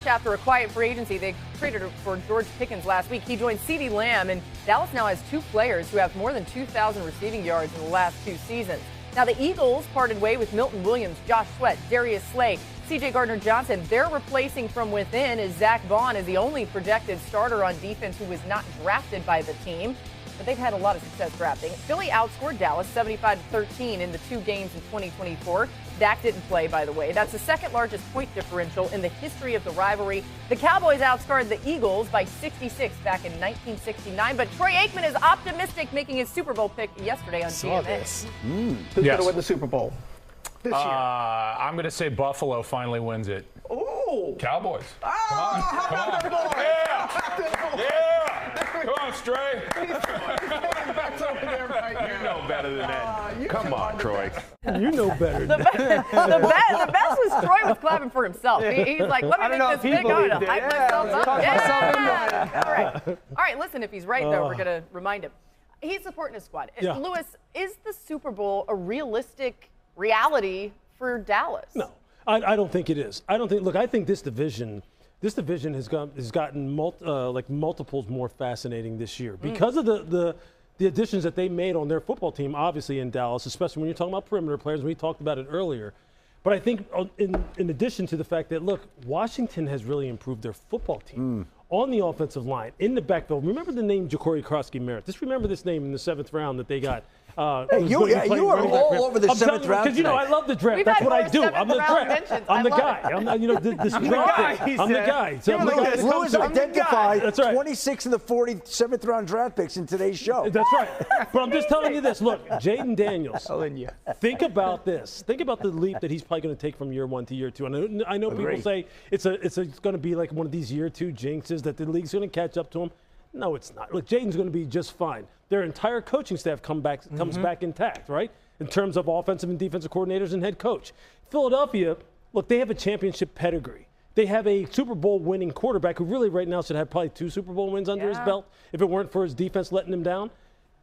after a quiet free agency. They traded for George Pickens last week. He joined CeeDee Lamb, and Dallas now has 2 players who have more than 2,000 receiving yards in the last 2 seasons. Now, the Eagles parted way with Milton Williams, Josh Sweat, Darius Slay, C.J. Gardner-Johnson. They're replacing from within as Zach Vaughn is the only projected starter on defense who was not drafted by the team. But they've had a lot of success drafting. Philly outscored Dallas 75-13 in the 2 games in 2024. Dak didn't play, by the way. That's the second largest point differential in the history of the rivalry. The Cowboys outscored the Eagles by 66 back in 1969. But Troy Aikman is optimistic, making his Super Bowl pick yesterday on GMFB. Who's going to win the Super Bowl this year? I'm going to say Buffalo finally wins it. Ooh. Cowboys. Oh, Come on. them boys. Yeah. Come on, Stray. That's over there right now. You know better than that. Come on, Troy. You know better. The best was Troy was clapping for himself. He's like, let me make this big. I'm going to hype myself up. Yeah. All right, listen, if he's right, though, we're going to remind him. He's supporting his squad. Yeah. Lewis, is the Super Bowl a realistic reality for Dallas? No, I don't think it is. I don't think. Look, I think this division has gotten multiples more fascinating this year because of the additions that they made on their football team, obviously in Dallas, especially when you're talking about perimeter players. We talked about it earlier. But I think in addition to the fact that, look, Washington has really improved their football team on the offensive line, in the backfield. Remember the name Ja'Cory Krosky-Merritt. Just remember this name in the 7th round that they got. You are all over the 7th round because I love the draft. That's what I do. I'm the draft. I'm the guy. I'm the guy. So Lewis identified 26 of the 47th round draft picks in today's show. That's right. But I'm just telling you this. Look, Jayden Daniels. Think about this. Think about the leap that he's probably going to take from year 1 to year 2. I know people say it's going to be like one of these year 2 jinxes that the league's going to catch up to him. No, it's not. Look, Jayden's going to be just fine. Their entire coaching staff comes back intact, right, in terms of offensive and defensive coordinators and head coach. Philadelphia, look, they have a championship pedigree. They have a Super Bowl winning quarterback who really right now should have probably 2 Super Bowl wins under his belt if it weren't for his defense letting him down.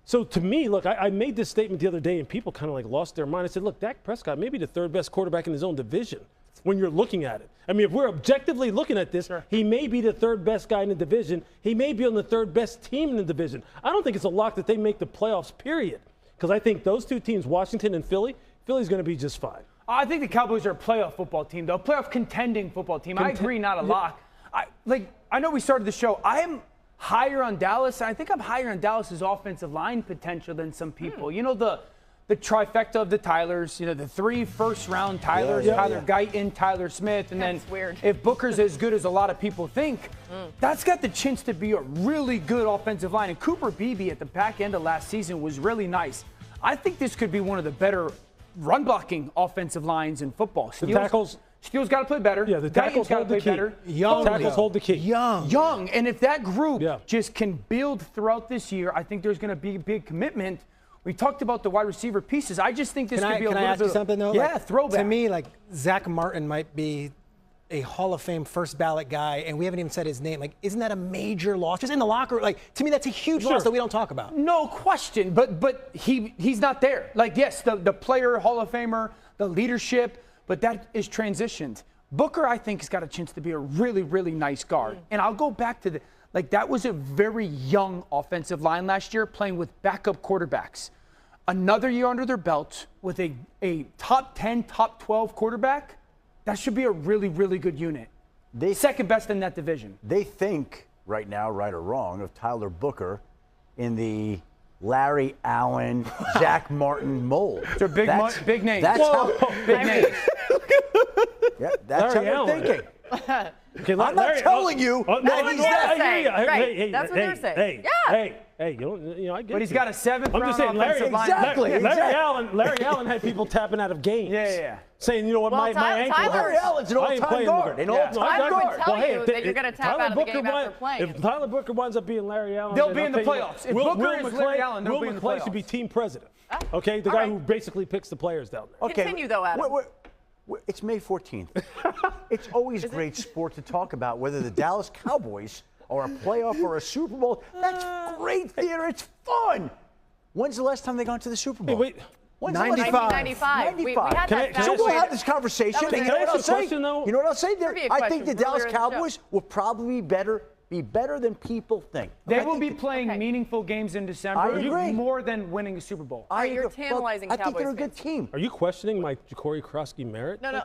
So to me, look, I made this statement the other day and people kind of like lost their mind. I said, look, Dak Prescott may be the 3rd best quarterback in his own division when you're looking at it. I mean, if we're objectively looking at this, he may be the 3rd best guy in the division. He may be on the 3rd best team in the division. I don't think it's a lock that they make the playoffs, period. Because I think those 2 teams, Washington and Philly's going to be just fine. I think the Cowboys are a playoff football team, though. Playoff contending football team. I agree, not a lock. I know we started the show. I am higher on Dallas. I think I'm higher on Dallas's offensive line potential than some people. You know, the trifecta of the Tylers, the 3 first-round Tylers, Tyler Guyton, Tyler Smith, and then if Booker's as good as a lot of people think, that's got the chance to be a really good offensive line. And Cooper Beebe at the back end of last season was really nice. I think this could be one of the better run-blocking offensive lines in football. Steele's got to play better. Yeah, the tackles hold the key. Tackles hold the key. Young. And if that group just can build throughout this year, I think there's going to be a big commitment. We talked about the wide receiver pieces. I just think this could be a little bit. Can I ask you something, though? Yeah, throwback. To me, Zach Martin might be a Hall of Fame first ballot guy, and we haven't even said his name. Isn't that a major loss? Just in the locker, to me, that's a huge loss that we don't talk about. No question, but he's not there. Yes, the player, Hall of Famer, the leadership, but that is transitioned. Booker, I think, has got a chance to be a really, really nice guard. And I'll go back to that was a very young offensive line last year playing with backup quarterbacks. Another year under their belt with a top 10, top 12 quarterback, that should be a really, really good unit. Second best in that division. They think right now, right or wrong, of Tyler Booker in the Larry Allen, Zach Martin mold. They're big names. That's big names. Yeah, that's Larry how they're Allen. thinking. Okay, I'm not telling you that he's that. Hey, that's what they're saying. Hey, I get it. But he's got a 7th round. I'm just saying, Larry Allen had people tapping out of games. Yeah. Saying, you know what, my ankle hurts. Larry Allen's an all-time guard. An all-time guard. Tell you that you're going to tap out of the game after playing. If Tyler Booker winds up being Larry Allen, they'll be in the playoffs. If Booker is Larry Allen, they'll be in the playoffs. Will McClay should be team president. Okay, the guy who basically picks the players down there. Okay. Continue, though, Adam. It's May 14th. It's always great sport to talk about whether the Dallas Cowboys are a playoff or a Super Bowl. That's great theater. It's fun. When's the last time they gone to the Super Bowl? Wait. When's the last- 1995. We had Can I- that can I So fact we'll check. have this conversation. That was And a you know good what I'll say? question, though. You know what I'll say? Trivia I question think the from Dallas earlier in the show. Cowboys will probably be better than people think. They I will think be playing Okay. meaningful games in December. I agree. More than winning a Super Bowl. I You're agree. tantalizing I think they're a Cowboys good team. Are you questioning my Corey Krosky merit? No.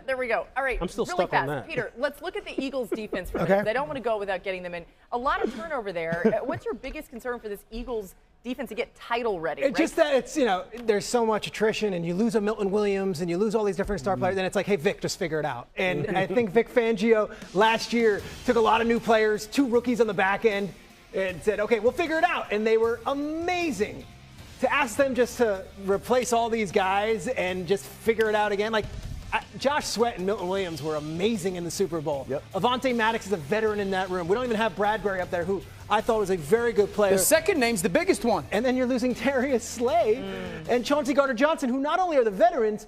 There we go. All right. I'm still really stuck on fast. that. Peter, let's look at the Eagles' defense for a Okay. minute. I don't want to go without getting them in. A lot of turnover there. What's your biggest concern for this Eagles defense to get title ready? It's just that it's, there's so much attrition and you lose a Milton Williams and you lose all these different star players, and it's like, hey, Vic, just figure it out. And I think Vic Fangio last year took a lot of new players, 2 rookies on the back end, and said, okay, we'll figure it out. And they were amazing. To ask them just to replace all these guys and just figure it out again, Josh Sweat and Milton Williams were amazing in the Super Bowl. Yep. Avonte Maddox is a veteran in that room. We don't even have Bradbury up there, who I thought was a very good player. The second name's the biggest one. And then you're losing Darius Slay and Chauncey Gardner-Johnson, who not only are the veterans,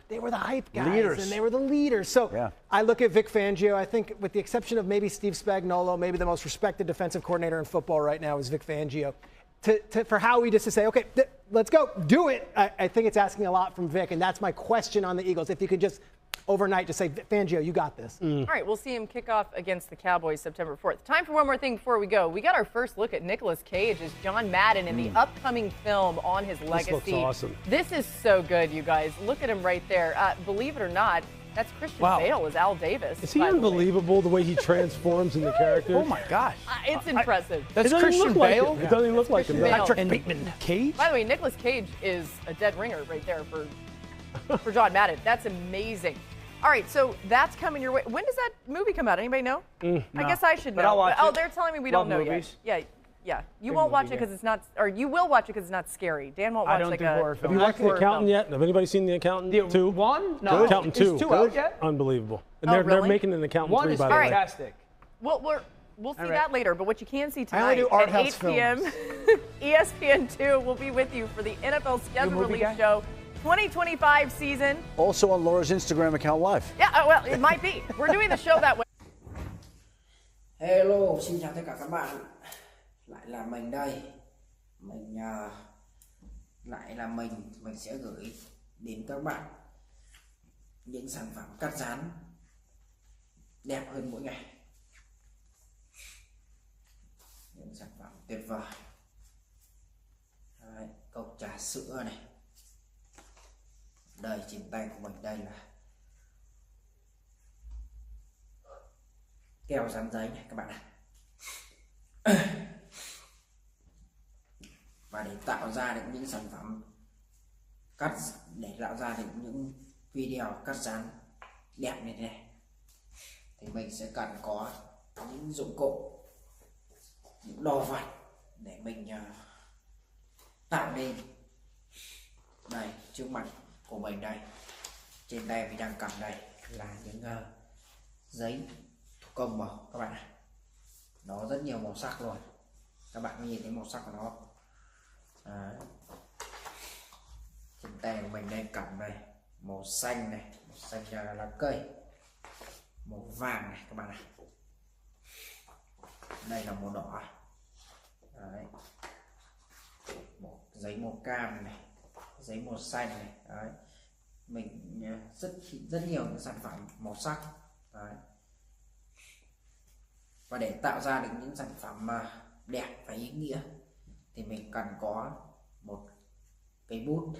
they were the hype guys Leaders. and they were the leaders. So Yeah. I look at Vic Fangio. I think with the exception of maybe Steve Spagnuolo, maybe the most respected defensive coordinator in football right now is Vic Fangio. For Howie just to say, okay, let's go, do it. I think it's asking a lot from Vic, and that's my question on the Eagles. If you could just overnight just say, Fangio, you got this. All right, we'll see him kick off against the Cowboys September 4th. Time for one more thing before we go. We got our first look at Nicolas Cage as John Madden in the upcoming film on his legacy. looks awesome. This is so good, you guys. Look at him right there. Believe it or not, that's Christian Bale as Al Davis. Is he by the way. unbelievable the way he transforms in the character? Oh my gosh. It's impressive. That's It doesn't Christian look like Bale. It doesn't even look like him. Christian does Bale. it? And Bateman. Cage? By the way, Nicolas Cage is a dead ringer right there for John Madden. That's amazing. All right, so that's coming your way. When does that movie come out? Anybody know? I guess I should know. But I'll watch Oh, it. they're telling me we Love don't know movies. yet. Yeah. You Big won't watch movie, it because it's not, or you will watch it because it's not scary. Dan won't watch I don't like do a horror Have films. you watched The horror Accountant film. yet? Have anybody seen The Accountant The 2? one? No. Accountant Is 2. 2 out yet? Unbelievable. And Oh, they're really? making an Accountant One 3, is by the way. fantastic. We'll see that later, but what you can see I tonight only do art at house 8 p.m. ESPN2 will be with you for the NFL schedule movie release guy? show 2025 season. Also on Laura's Instagram account live. Yeah, well, it might be. We're doing the show that way. Hello, xin chào tất cả các bạn. Lại là mình đây. Mình sẽ gửi đến các bạn những sản phẩm cắt dán đẹp hơn mỗi ngày. Những sản phẩm tuyệt vời. Đấy, cốc trà sữa này. Đây trên tay của mình đây là keo dán giấy này các bạn ạ. Và để tạo ra được những sản phẩm để tạo ra được những video cắt dán đẹp như thế này thì mình sẽ cần có những dụng cụ, những đồ vật để mình tạo nên. Đây, trước mặt của mình đây, trên tay mình đang cầm đây là những giấy thủ công màu các bạn ạ. Nó rất nhiều màu sắc luôn, các bạn có nhìn thấy màu sắc của nó. Đấy. Trên tay của mình đây cầm đây màu xanh này, màu xanh lá cây, màu vàng này các bạn ạ. Đây là màu đỏ. Đấy. Giấy màu cam này, giấy màu xanh này. Đấy. Mình rất nhiều những sản phẩm màu sắc. Đấy. Và để tạo ra được những sản phẩm đẹp và ý nghĩa thì mình cần có một cây bút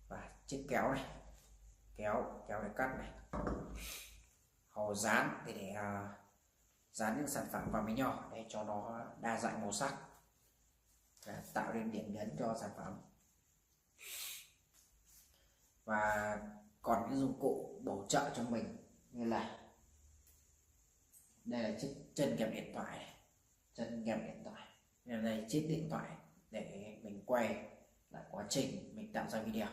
và chiếc kéo này, kéo để cắt này, hồ dán thì để dán những sản phẩm vào với nhau để cho nó đa dạng màu sắc, tạo nên điểm nhấn cho sản phẩm. Và còn những dụng cụ bổ trợ cho mình như là đây là chiếc chân kẹp điện thoại này. Chân kẹp điện thoại, đây là chiếc điện thoại để mình quay lại quá trình mình tạo ra video.